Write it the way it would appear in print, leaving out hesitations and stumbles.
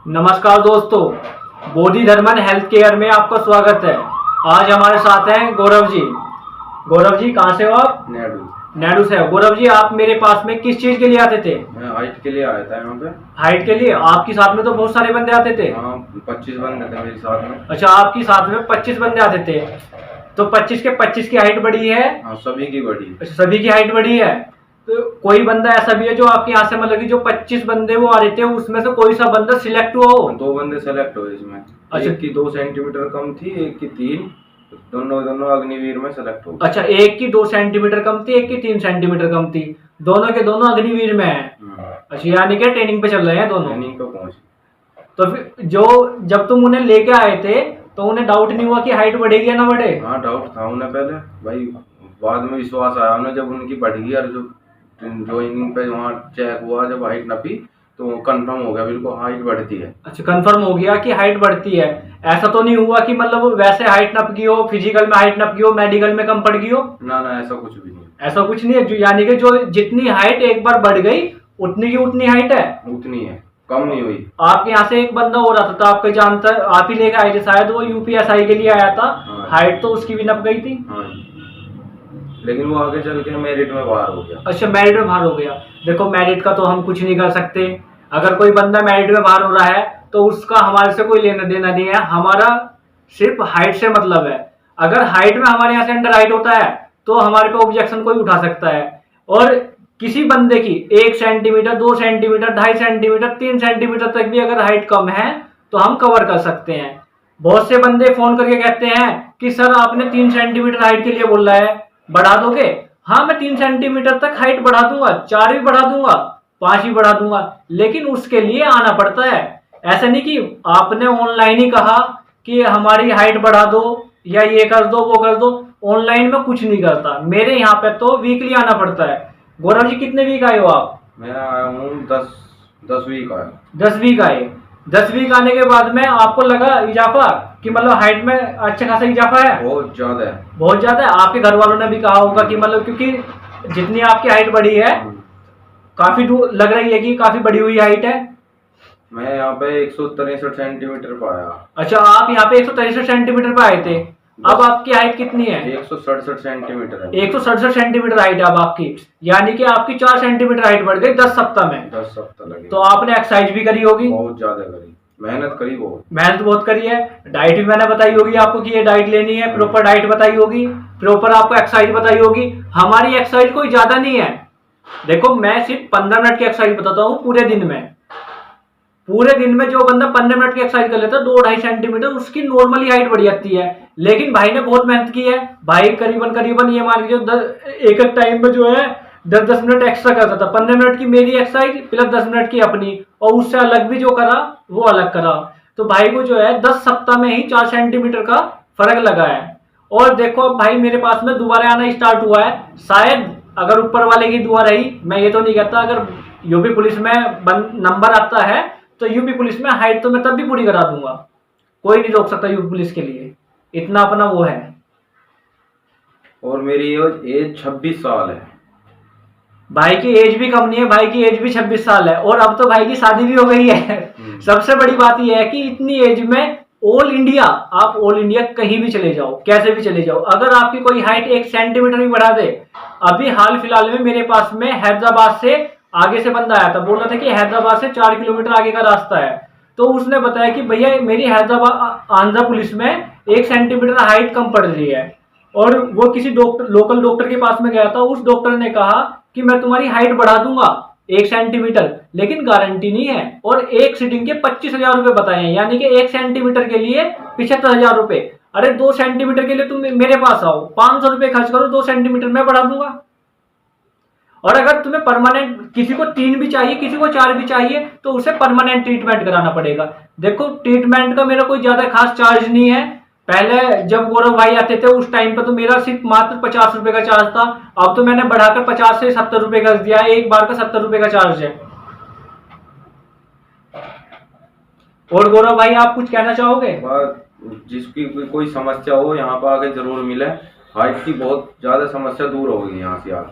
नमस्कार दोस्तों, बोधि धर्मन health care में आपका स्वागत है। आज हमारे साथ हैं गौरव जी। गौरव जी कहाँ से हो आप? नैडू से हो। गौरव जी, आप मेरे पास में किस चीज के लिए आते थे? मैं हाइट के लिए आया था यहाँ पे। हाइट के लिए? आपके साथ में तो बहुत सारे बंदे आते थे। हाँ, 25 बंदे थे मेरे साथ में। अच्छा, आपके साथ में 25 बंदे आते थे, तो 25 के 25 की हाइट बढ़ी है? हाँ, सभी की बढ़ी। अच्छा, सभी की हाइट बढ़ी है। तो कोई बंदा ऐसा भी है जो आपके यहाँ से, मतलब कि जो 25 बंदे वो आ रहे थे उसमें से कोई सा बंदा सिलेक्ट हुआ हो? 2 बंदे सेलेक्ट हुए इसमें। अच्छा। एक की 2 सेंटीमीटर कम थी, एक की 3। दोनों अग्निवीर में सेलेक्ट हो। अच्छा, एक की 2 सेंटीमीटर कम थी, एक की 3 सेंटीमीटर कम थी, दोनों के दोनों अग्निवीर में है। अच्छा, यानी कि ट्रेनिंग पे चल रहे हैं दोनों। ट्रेनिंग पे पहुंचे। तो फिर जो जब तुम उन्हें लेके आए थे तो उन्हें डाउट नहीं हुआ कि हाइट बढ़ेगी या ना बढ़े? हाँ, डाउट था उन्हें पहले भाई। बाद में विश्वास आया उन्हें जब उनकी बढ़ गई और जो ज्वाइनिंग पे वहाँ चेक हुआ, जब हाइट नपी तो कंफर्म हो गया बिल्कुल हाइट बढ़ती है। अच्छा, कंफर्म हो गया कि हाइट बढ़ती है। ऐसा तो नहीं हुआ कि मतलब वैसे हाइट नप गई हो, फिजिकल में हाइट नप गई हो, मेडिकल में कम पड़ गई हो? ना, ऐसा कुछ भी नहीं। ऐसा कुछ नहीं है। यानी कि जो जितनी हाइट एक बार बढ़ गई उतनी की उतनी हाइट है? उतनी है, कम नहीं हुई। आपके यहाँ से एक बंदा हो रहा था, आपके जानता, आप ही लेके आए थे शायद, वो यूपीएसआई के लिए आया था। हाँ। हाइट तो उसकी भी नप गई थी। हाँ, लेकिन वो आगे चल के मेरिट में बाहर हो गया। अच्छा, मेरिट में बाहर हो गया। देखो, मेरिट का तो हम कुछ नहीं कर सकते। अगर कोई बंदा मेरिट में बाहर हो रहा है तो उसका हमारे से कोई लेना देना नहीं है। हमारा सिर्फ हाइट से मतलब है। अगर हाइट में हमारे यहाँ से अंडर हाइट होता है तो हमारे पे ऑब्जेक्शन कोई उठा सकता है। और किसी बंदे की 1 सेंटीमीटर, 2 सेंटीमीटर, 2.5 सेंटीमीटर, 3 सेंटीमीटर तक भी अगर हाइट कम है तो हम कवर कर सकते हैं। बहुत से बंदे फोन करके कहते हैं कि सर आपने 3 सेंटीमीटर हाइट के लिए बोला है, बढ़ा दोगे? हाँ, मैं 3 सेंटीमीटर तक हाइट बढ़ा दूंगा, 4 भी बढ़ा दूंगा, 5 भी बढ़ा दूंगा, लेकिन उसके लिए आना पड़ता है। ऐसा नहीं कि आपने ऑनलाइन ही कहा कि हमारी हाइट बढ़ा दो या ये कर दो वो कर दो। ऑनलाइन में कुछ नहीं करता। मेरे यहाँ पे तो वीकली आना पड़ता है। गौरव जी, कितने वीक आए हो आप? मैं आया हूँ 10 वीक आया। 10 वीक आए। 10 वीक आने के बाद में आपको लगा इजाफा कि मतलब हाइट में अच्छा खासा इजाफा है? बहुत ज्यादा है। बहुत ज्यादा है। आपके घर वालों ने भी कहा होगा कि मतलब, क्योंकि जितनी आपकी हाइट बढ़ी है काफी दूर लग रही है कि काफी बढ़ी हुई हाइट है। मैं यहाँ पे 163 सेंटीमीटर पे आया। अच्छा, आप यहाँ पे 163 सेंटीमीटर पे आए थे। अब आपकी हाइट कितनी है? 167 सेंटीमीटर है। 167 सेंटीमीटर हाइट है अब आपकी। यानी कि आपकी 4 सेंटीमीटर हाइट बढ़ गई 10 सप्ताह में। 10 सप्ताह लगे। तो आपने एक्सरसाइज भी करी होगी? बहुत ज्यादा करी, मेहनत करी बहुत। मेहनत बहुत करी है। डाइट भी मैंने बताई होगी आपको कि ये डाइट लेनी है, प्रॉपर डाइट बताई होगी, प्रॉपर आपको एक्सरसाइज बताई होगी। हमारी एक्सरसाइज कोई ज्यादा नहीं है। देखो, मैं सिर्फ 15 मिनट की एक्सरसाइज बताता हूँ पूरे दिन में। पूरे दिन में जो बंदा 15 मिनट की एक्सरसाइज कर लेता है 2-2.5 सेंटीमीटर, उसकी नॉर्मली हाइट बढ़ जाती है। लेकिन भाई ने बहुत मेहनत की है। भाई करीबन ये मान लीजिए एक टाइम में जो है 10-10 मिनट एक्स्ट्रा करता था। 15 मिनट की मेरी एक्सरसाइज प्लस 10 मिनट की अपनी, और उससे अलग भी जो करा वो अलग करा। तो भाई को जो है 10 सप्ताह में ही 4 सेंटीमीटर का फर्क लगा है। और देखो, अब भाई मेरे पास में दोबारा आना स्टार्ट हुआ है। शायद अगर ऊपर वाले की दुआ रही, मैं ये तो नहीं कहता, अगर यूपी पुलिस में नंबर आता है तो यूपी पुलिस में हाइट तो मैं तब भी पूरी करा दूंगा। कोई नहीं रोक सकता यूपी पुलिस के लिए, इतना अपना वो है। और मेरी एज 26 साल है। भाई की एज भी कम नहीं है, भाई की एज भी 26 साल है। और अब तो भाई की शादी भी हो गई है। सबसे बड़ी बात यह है कि इतनी एज में ऑल इंडिया, आप ऑल इंडिया कहीं भी चले जाओ, कैसे भी चले जाओ, अगर आपकी कोई हाइट 1 सेंटीमीटर भी बढ़ा दे। अभी हाल फिलहाल में मेरे पास में हैदराबाद से आगे से बंदा आया था, बोल रहा था कि हैदराबाद से 4 किलोमीटर आगे का रास्ता है। तो उसने बताया कि भैया मेरी हैदराबाद आंध्र पुलिस में 1 सेंटीमीटर हाइट कम पड़ रही है। और वो किसी लोकल डॉक्टर के पास में गया था। उस डॉक्टर ने कहा कि मैं तुम्हारी हाइट बढ़ा दूंगा 1 सेंटीमीटर, लेकिन गारंटी नहीं है। और एक सीटिंग के 25,000 रुपए बताए हैं, यानी कि 1 सेंटीमीटर के लिए 75,000 रुपए। अरे 2 सेंटीमीटर के लिए तुम मेरे पास आओ, 500 रुपए खर्च करो, 2 सेंटीमीटर मैं बढ़ा दूंगा। और अगर तुम्हें परमानेंट, किसी को 3 भी चाहिए, किसी को 4 भी चाहिए, तो उसे परमानेंट ट्रीटमेंट कराना पड़ेगा। देखो, ट्रीटमेंट का मेरा कोई ज्यादा खास चार्ज नहीं है। पहले जब गौरव भाई आते थे उस टाइम पर तो मेरा सिर्फ मात्र 50 रुपए का चार्ज था। अब तो मैंने बढ़ाकर 50 से 70 रुपए कर दिया है। एक बार का 70 रुपए का चार्ज है। और गौरव भाई, आप कुछ कहना चाहोगे? जिसकी कोई समस्या हो यहाँ पर आके जरूर मिले। हाइट की बहुत ज्यादा समस्या दूर होगी यहाँ से आके।